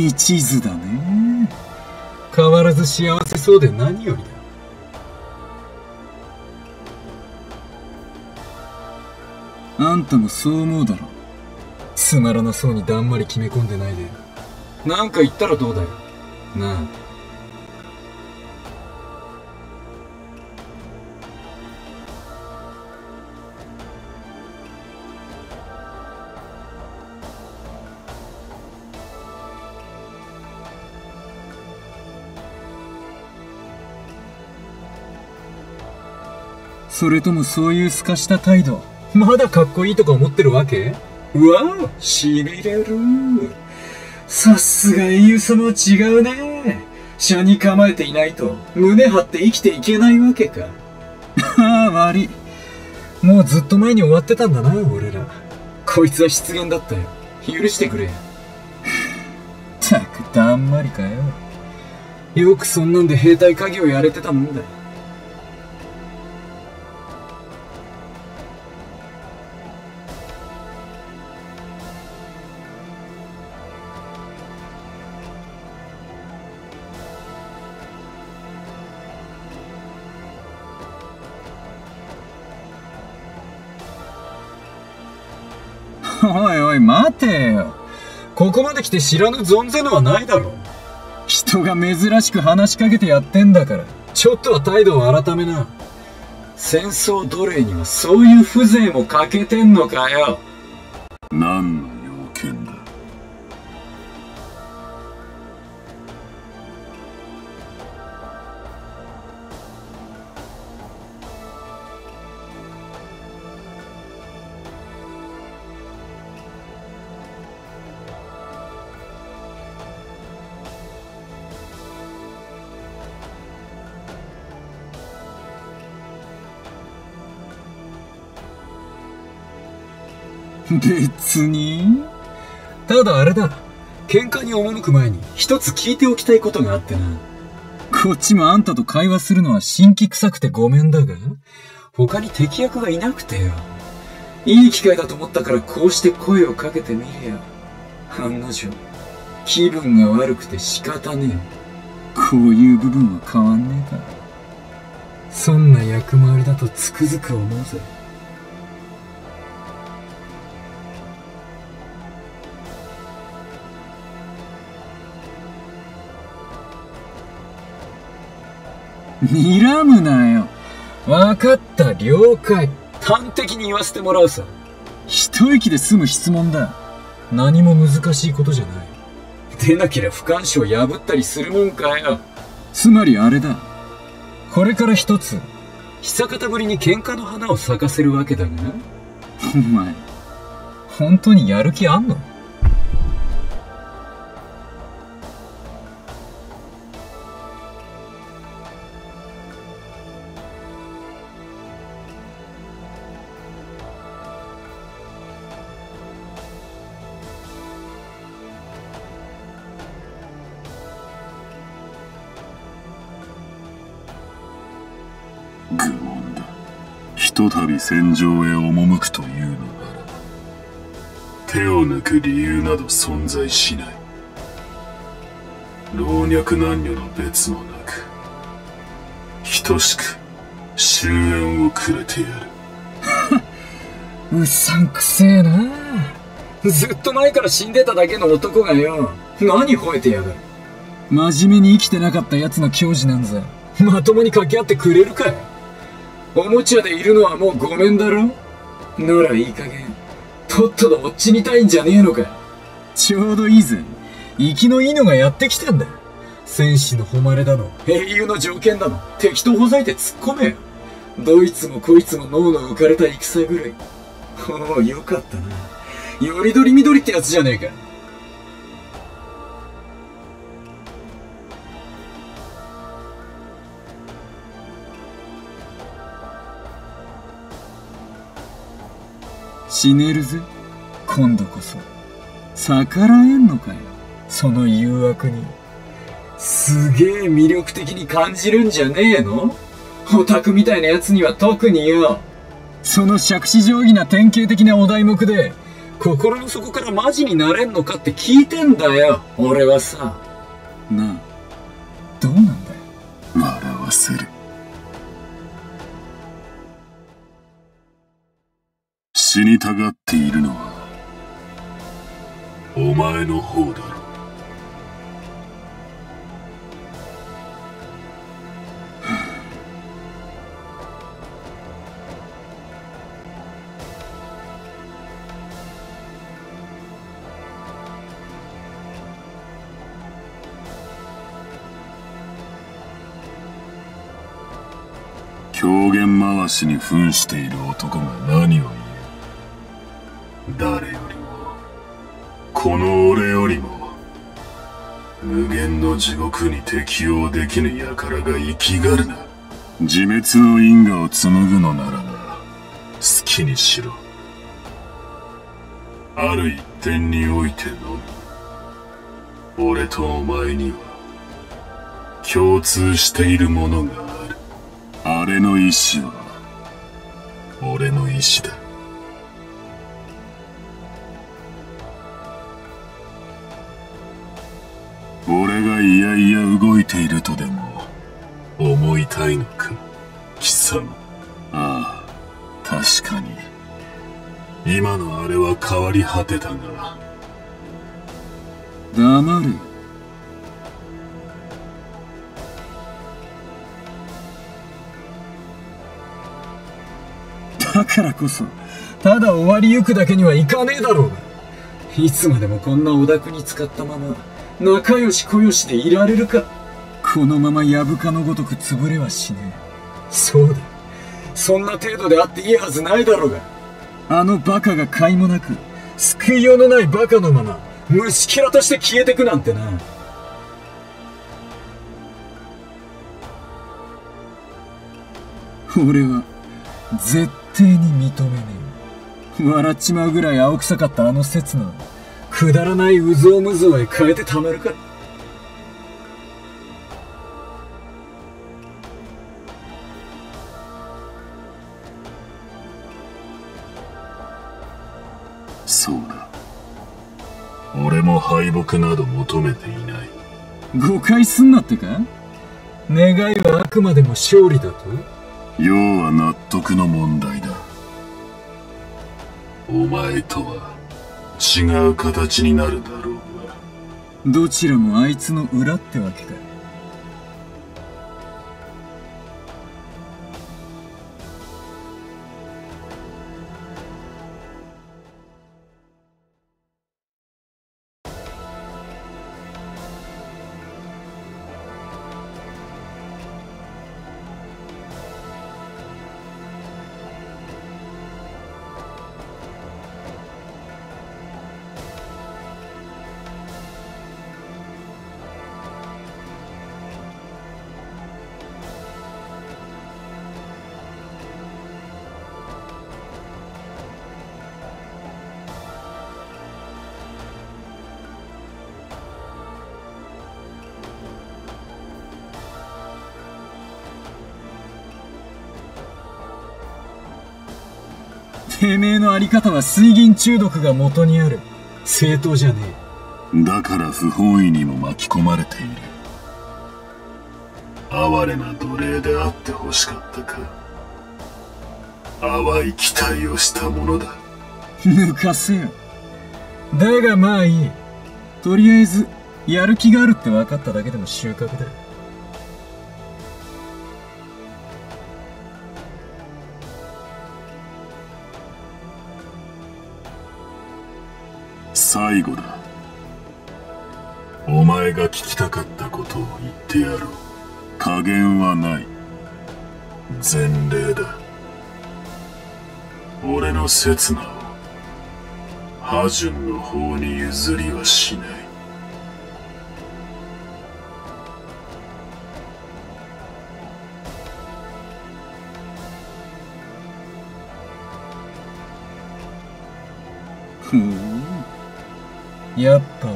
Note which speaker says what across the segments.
Speaker 1: 一途だね。変わらず幸せそうで何よりだ。あんたもそう思うだろ。つまらなそうにだんまり決め込んでないで。なんか言ったらどうだよ。なあ。それともそういう透かした態度、まだかっこいいとか思ってるわけ？うわぁ、痺れる。さすが英雄様は違うね。車に構えていないと胸張って生きていけないわけか。ああ、悪い。もうずっと前に終わってたんだな、俺ら。こいつは失言だったよ。許してくれ。ったく、だんまりかよ。よくそんなんで兵隊家業やれてたもんだよ。おいおい、待てよ。ここまで来て知らぬ存ぜぬはないだろう。人が珍しく話しかけてやってんだから、ちょっとは態度を改めな。戦争奴隷にはそういう風情も欠けてんのかよ。
Speaker 2: 何の要件だ。
Speaker 1: 別に。ただあれだ。喧嘩に赴く前に一つ聞いておきたいことがあってな。こっちもあんたと会話するのは辛気臭くてごめんだが、他に敵役がいなくてよ。いい機会だと思ったからこうして声をかけてみりゃ。案の定、気分が悪くて仕方ねえ。こういう部分は変わんねえか。そんな役回りだとつくづく思うぜ。睨むなよ。わかった、了解。端的に言わせてもらうさ。一息で済む質問だ。何も難しいことじゃない。でなけりゃ不干渉破ったりするもんかよ。つまりあれだ。これから一つ、久方ぶりに喧嘩の花を咲かせるわけだが。お前、本当にやる気あんの？
Speaker 2: 愚問だ。ひとたび戦場へ赴くというのなら、手を抜く理由など存在しない。老若男女の別もなく、等しく終焉をくれてや
Speaker 1: る。うさんくせえな。ずっと前から死んでただけの男がよ、何吠えてやがる。真面目に生きてなかった奴の矜持なんざ、まともに掛け合ってくれるかよ。おもちゃでいるのはもうごめんだろ。ならいい加減、とっととおっちにたいんじゃねえのか。ちょうどいいぜ。生きのいいのがやってきたんだ。戦士の誉れだの、英雄の条件だの、敵とほざいて突っ込めよ。どいつもこいつも脳の浮かれた戦ぐらい。おお、よかったな。よりどりみどりってやつじゃねえか。死ねるぜ、今度こそ。逆らえんのかよ、その誘惑に。すげえ魅力的に感じるんじゃねえの？オタクみたいなやつには特によ。その杓子定規な典型的なお題目で、心の底からマジになれんのかって聞いてんだよ、俺はさ。なあ、どうなんだよ。
Speaker 2: 笑わせる。死にたがっているのはお前の方だろう。狂言回しに扮している男が何を言う。誰よりもこの俺よりも無限の地獄に適応できぬ輩が生きがるな。自滅の因果を紡ぐのならば好きにしろ。ある一点においてのみ俺とお前には共通しているものがある。あれの意志は俺の意志だ。俺がいやいや動いているとでも思いたいのか、貴様。ああ、確かに今のあれは変わり果てたが。
Speaker 1: 黙れ。だからこそ、ただ終わりゆくだけにはいかねえだろうが。いつまでもこんなおだくに使ったまま、仲良し小良しでいられるか。このままやぶかのごとく潰れはしねえ。そうだ。そんな程度であっていいはずないだろうが。あのバカが甲斐もなく、救いようのないバカのまま、虫けらとして消えてくなんてな。俺は、絶対に認めねえ。笑っちまうぐらい青臭かったあの刹那を、くだらないうぞうむぞうへ変えてたまるか。
Speaker 2: そうだ。俺も敗北など求めていない。
Speaker 1: 誤解すんなってか？願いはあくまでも勝利だと？
Speaker 2: 要は納得の問題だ。お前とは違う形になるだろうが。
Speaker 1: どちらもあいつの裏ってわけか。てめえのあり方は水銀中毒が元にある。正当じゃね
Speaker 2: え。だから不本意にも巻き込まれている。哀れな奴隷であってほしかったか。淡い期待をしたものだ。
Speaker 1: 抜かせよ。だがまあいい。とりあえずやる気があるって分かっただけでも収穫だ。
Speaker 2: 最後だ。お前が聞きたかったことを言ってやろう。加減はない。前例だ。俺の刹那をハジュンの方に譲りはしない。
Speaker 1: やっぱ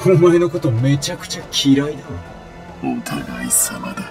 Speaker 1: 俺、お前のことめちゃくちゃ嫌いだわ。
Speaker 2: お互い様だ。